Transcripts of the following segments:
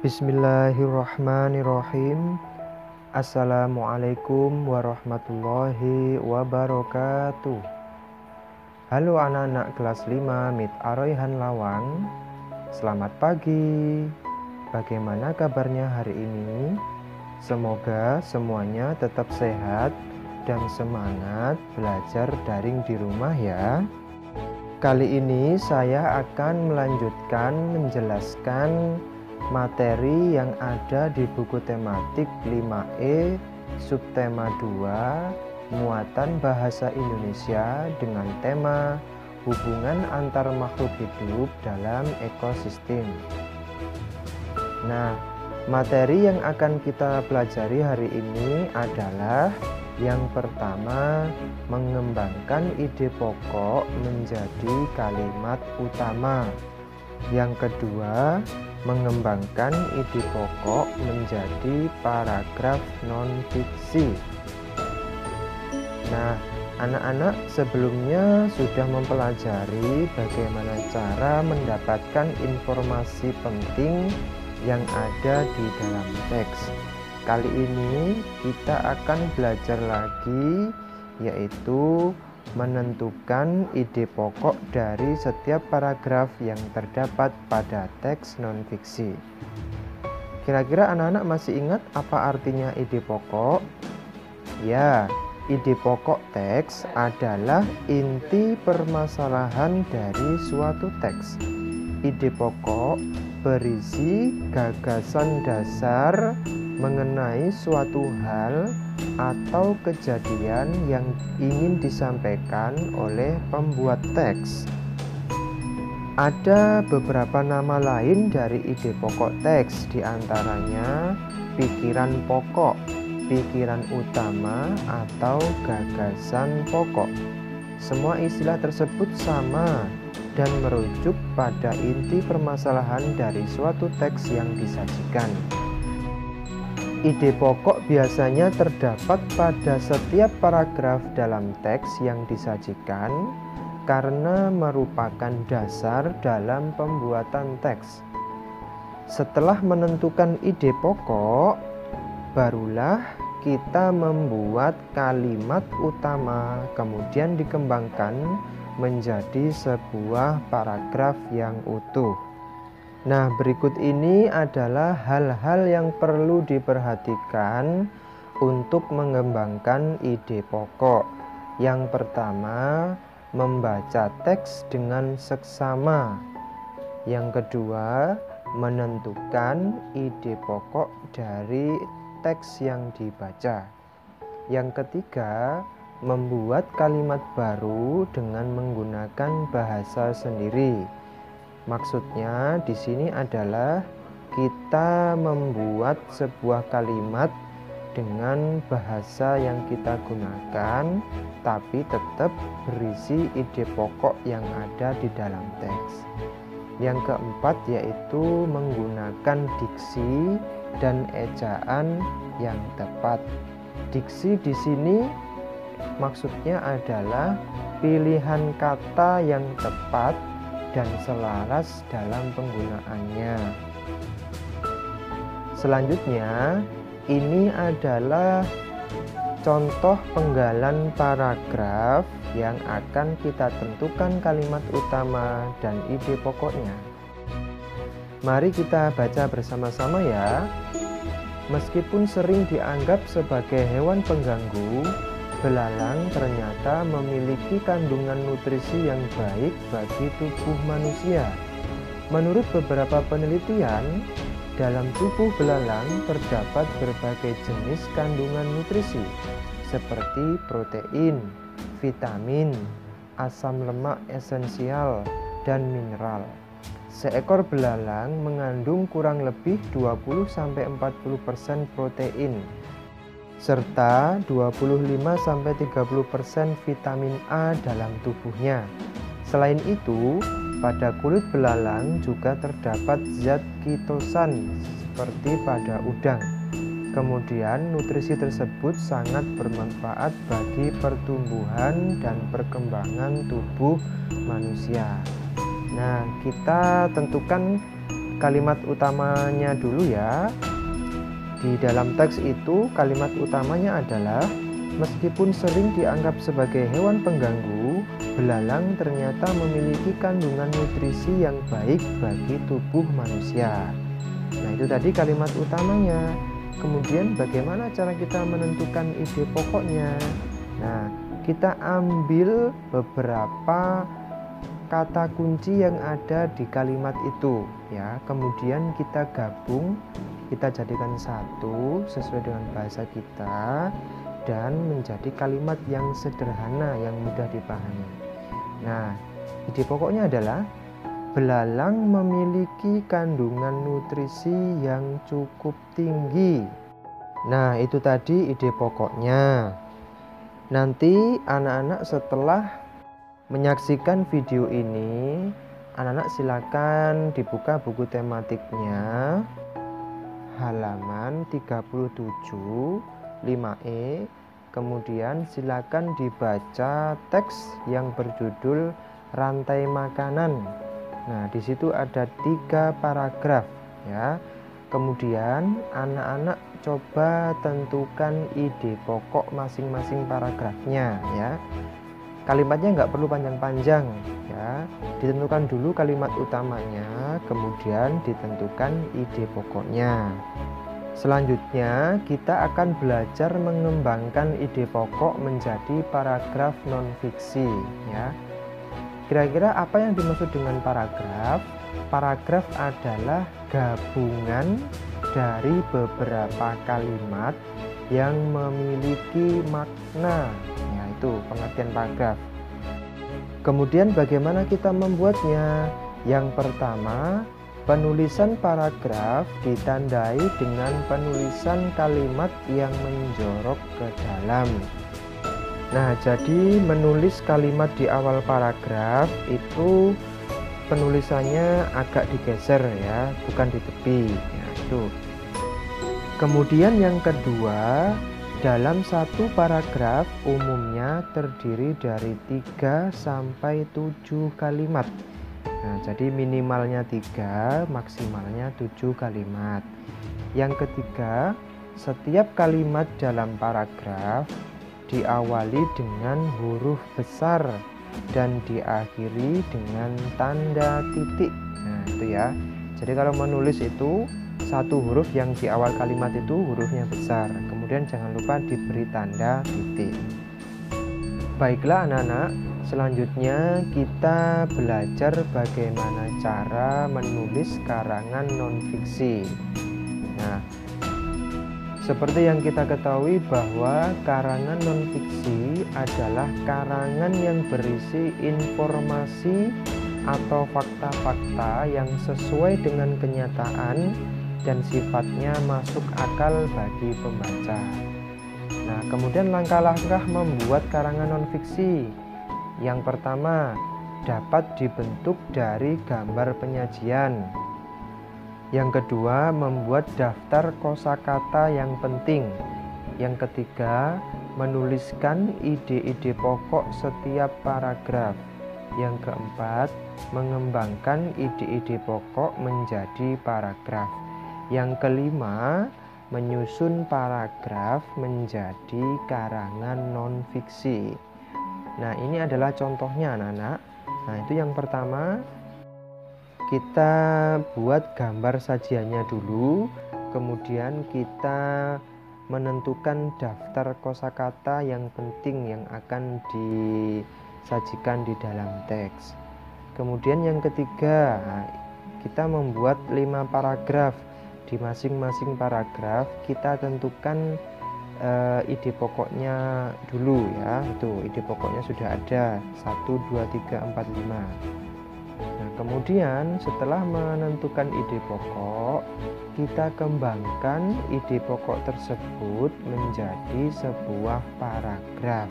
Bismillahirrahmanirrahim. Assalamualaikum warahmatullahi wabarakatuh. Halo anak-anak kelas 5 MIT Aroyhan Lawang. Selamat pagi. Bagaimana kabarnya hari ini? Semoga semuanya tetap sehat dan semangat belajar daring di rumah ya. Kali ini saya akan melanjutkan menjelaskan materi yang ada di buku tematik 5E subtema 2 muatan bahasa Indonesia dengan tema hubungan antar makhluk hidup dalam ekosistem. Nah, materi yang akan kita pelajari hari ini adalah yang pertama, mengembangkan ide pokok menjadi kalimat utama. Yang kedua, mengembangkan ide pokok menjadi paragraf non-fiksi. Nah, anak-anak sebelumnya sudah mempelajari bagaimana cara mendapatkan informasi penting yang ada di dalam teks. Kali ini kita akan belajar lagi, yaitu menentukan ide pokok dari setiap paragraf yang terdapat pada teks non-fiksi. Kira-kira anak-anak masih ingat apa artinya ide pokok? Ya, ide pokok teks adalah inti permasalahan dari suatu teks. Ide pokok berisi gagasan dasar mengenai suatu hal atau kejadian yang ingin disampaikan oleh pembuat teks. Ada beberapa nama lain dari ide pokok teks, diantaranya pikiran pokok, pikiran utama, atau gagasan pokok. Semua istilah tersebut sama dan merujuk pada inti permasalahan dari suatu teks yang disajikan. Ide pokok biasanya terdapat pada setiap paragraf dalam teks yang disajikan karena merupakan dasar dalam pembuatan teks. Setelah menentukan ide pokok, barulah kita membuat kalimat utama, kemudian dikembangkan menjadi sebuah paragraf yang utuh. Nah, berikut ini adalah hal-hal yang perlu diperhatikan untuk mengembangkan ide pokok. Yang pertama, membaca teks dengan seksama. Yang kedua, menentukan ide pokok dari teks yang dibaca. Yang ketiga, membuat kalimat baru dengan menggunakan bahasa sendiri. Maksudnya di sini adalah kita membuat sebuah kalimat dengan bahasa yang kita gunakan, tapi tetap berisi ide pokok yang ada di dalam teks. Yang keempat yaitu menggunakan diksi dan ejaan yang tepat. Diksi di sini maksudnya adalah pilihan kata yang tepat dan selaras dalam penggunaannya. Selanjutnya, ini adalah contoh penggalan paragraf yang akan kita tentukan kalimat utama dan ide pokoknya. Mari kita baca bersama-sama ya. Meskipun sering dianggap sebagai hewan pengganggu, belalang ternyata memiliki kandungan nutrisi yang baik bagi tubuh manusia. Menurut beberapa penelitian, dalam tubuh belalang terdapat berbagai jenis kandungan nutrisi seperti protein, vitamin, asam lemak esensial, dan mineral. Seekor belalang mengandung kurang lebih 20-40% protein serta 25-30% vitamin A dalam tubuhnya. Selain itu, pada kulit belalang juga terdapat zat kitosan seperti pada udang. Kemudian, nutrisi tersebut sangat bermanfaat bagi pertumbuhan dan perkembangan tubuh manusia. Nah, kita tentukan kalimat utamanya dulu ya. Di dalam teks itu kalimat utamanya adalah meskipun sering dianggap sebagai hewan pengganggu, belalang ternyata memiliki kandungan nutrisi yang baik bagi tubuh manusia. Nah, itu tadi kalimat utamanya. Kemudian bagaimana cara kita menentukan ide pokoknya? Nah, kita ambil beberapa kata kunci yang ada di kalimat itu ya. Kemudian kita gabung, kita jadikan satu sesuai dengan bahasa kita dan menjadi kalimat yang sederhana yang mudah dipahami. Nah, ide pokoknya adalah belalang memiliki kandungan nutrisi yang cukup tinggi. Nah, itu tadi ide pokoknya. Nanti anak-anak setelah menyaksikan video ini, anak-anak silakan dibuka buku tematiknya halaman 37 5E. Kemudian silakan dibaca teks yang berjudul Rantai Makanan. Nah, di situ ada 3 paragraf ya. Kemudian anak-anak coba tentukan ide pokok masing-masing paragrafnya ya. Kalimatnya nggak perlu panjang-panjang ya. Ditentukan dulu kalimat utamanya, kemudian ditentukan ide pokoknya. Selanjutnya kita akan belajar mengembangkan ide pokok menjadi paragraf non-fiksi ya. Kira-kira apa yang dimaksud dengan paragraf? Paragraf adalah gabungan dari beberapa kalimat yang memiliki makna. Ya, itu pengertian paragraf. Kemudian bagaimana kita membuatnya? Yang pertama, penulisan paragraf ditandai dengan penulisan kalimat yang menjorok ke dalam. Nah, jadi menulis kalimat di awal paragraf itu penulisannya agak digeser ya, bukan di tepi ya, itu. Kemudian yang kedua, dalam satu paragraf umumnya terdiri dari 3 sampai 7 kalimat. Nah, jadi minimalnya 3, maksimalnya 7 kalimat. Yang ketiga, setiap kalimat dalam paragraf diawali dengan huruf besar dan diakhiri dengan tanda titik. Nah, itu ya. Jadi kalau menulis itu satu huruf yang di awal kalimat itu hurufnya besar. Kemudian jangan lupa diberi tanda titik. Baiklah anak-anak, selanjutnya kita belajar bagaimana cara menulis karangan non-fiksi. Nah, seperti yang kita ketahui bahwa karangan non-fiksi adalah karangan yang berisi informasi atau fakta-fakta yang sesuai dengan kenyataan dan sifatnya masuk akal bagi pembaca. Nah, kemudian langkah-langkah membuat karangan non-fiksi. Yang pertama, dapat dibentuk dari gambar penyajian. Yang kedua, membuat daftar kosakata yang penting. Yang ketiga, menuliskan ide-ide pokok setiap paragraf. Yang keempat, mengembangkan ide-ide pokok menjadi paragraf. Yang kelima, menyusun paragraf menjadi karangan non-fiksi. Nah, ini adalah contohnya anak-anak. Nah, itu yang pertama, kita buat gambar sajiannya dulu, kemudian kita menentukan daftar kosakata yang penting yang akan disajikan di dalam teks. Kemudian yang ketiga, kita membuat 5 paragraf. Di masing-masing paragraf kita tentukan ide pokoknya dulu ya. Itu ide pokoknya sudah ada 1, 2, 3, 4, 5. Nah, kemudian setelah menentukan ide pokok, kita kembangkan ide pokok tersebut menjadi sebuah paragraf.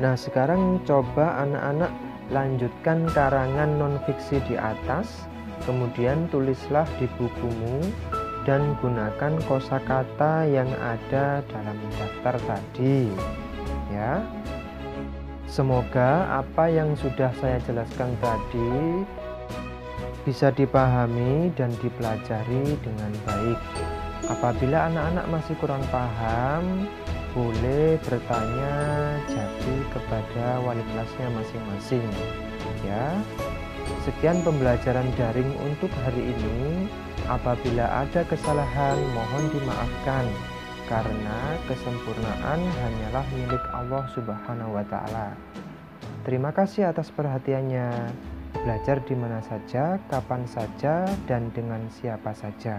Nah, sekarang coba anak-anak lanjutkan karangan non-fiksi di atas. Kemudian tulislah di bukumu dan gunakan kosakata yang ada dalam daftar tadi ya. Semoga apa yang sudah saya jelaskan tadi bisa dipahami dan dipelajari dengan baik. Apabila anak-anak masih kurang paham, boleh bertanya jadi kepada wali kelasnya masing-masing. Ya, sekian pembelajaran daring untuk hari ini. Apabila ada kesalahan, mohon dimaafkan, karena kesempurnaan hanyalah milik Allah Subhanahu wa Ta'ala. Terima kasih atas perhatiannya. Belajar di mana saja, kapan saja, dan dengan siapa saja.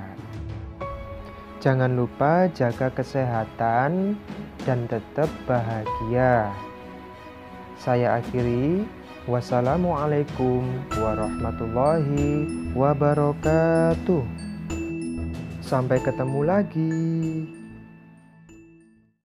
Jangan lupa jaga kesehatan dan tetap bahagia. Saya akhiri. Wassalamualaikum warahmatullahi wabarakatuh. Sampai ketemu lagi.